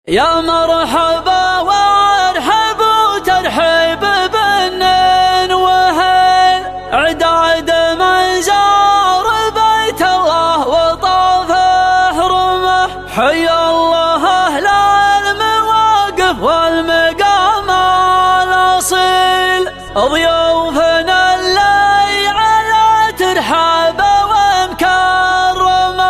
يا مرحبا وارحب وترحيب بالنين وهين عداد من زار بيت الله وطاف حرمه. حيا الله أهل المواقف والمقام الأصيل، ضيوفنا اللي على ترحاب ومكرمه.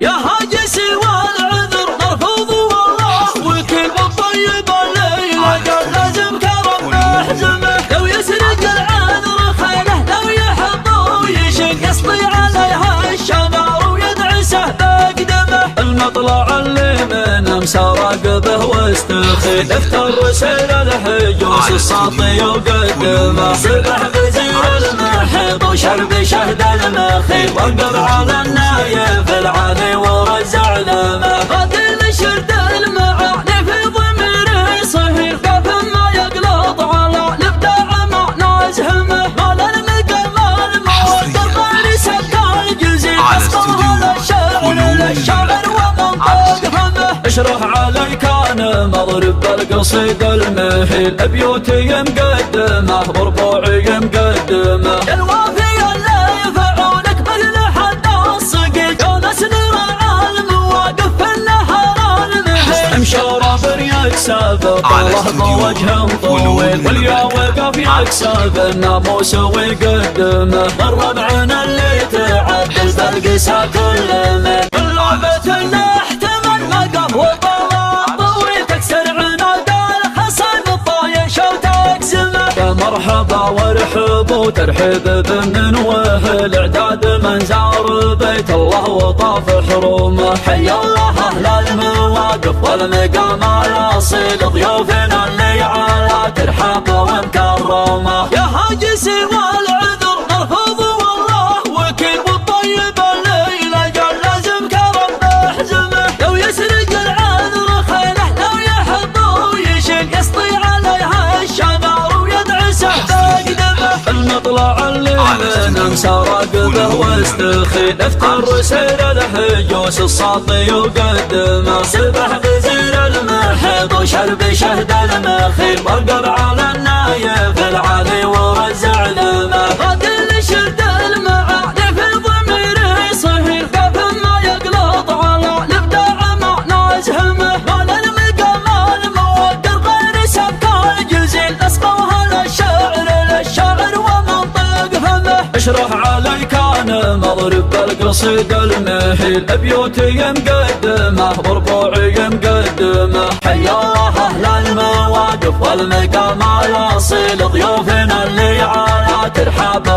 يا هاجس والعذر مرفوض والله وكل بالطيب الليلة قال لازم كرم محزمه. لو يسرق العذر خيله لو يحب ويشق يسطي عليها الشمار ويدعسه بقدمه. المطلع اللي من مسرق به واستخيل افتر سيل الحجوس الساطي وقدمه. سبح بزير المحيط وشرب شهد المخيل وقف على النايف العالي ورزع لمه. قاتل شرد المعاني في ضميري صهيل كيف ما يقلط على الابداع ما نازهمه. مال المقام الموقر غير سد الجزيل اسقاها للشاعر ومنطق فمه. اشرح علي كان مضرب القصيد المهيل بيوتي مقدمه بربوعي مقدمه. الوافي اللي يفعونك باللحن الصقيل جونس نرعى المواقف في النهار المهيل. مشورب يكسب الله بوجه طويل واليا وقف يكسب الناموس ويقدمه. الربعنا اللي تعدل بالقسا كل من اللعبة اللي احتمل وقف وطلع طويل تكسر عناد الخصم الطايش وتقسمه. يا مرحبا وارحب وترحيب بمن وهل اعداد من زار بيت الله وطاف حرمه. حيا الله اهل المواقف والمقام الاصيل، ضيوفنا اللي على ترحاب ومكرمه. يا هاجسي والعذر مرفوض والله وكيل والطيب الليله قال لازم كرم محزمه. لو يسرق العذر خيله لو يحب ويشق يسطي عليها الشمار ويدعسه بقدمه. المطلع اللي من مسرق به واستخيل افتر سير الحجوس الساطي وقدمه. سبح بزير المحيط وشرب شهد المخيل وقف على النايف العالي ورزع لمه. قاتل شرد المعاني في ضميري صهيل كيف ما يقلط على الابداع ما نازهمه. مال المقام الموقر غير سبك الجزيل اسقاها للشاعر ومنطق فمه. اشرح علي كان مضرب القصيد المهيل بيوتي مقدمه بربوعي مقدمه. حيا الله اهل المواقف والمقام الاصيل، ضيوفنا اللي على ترحاب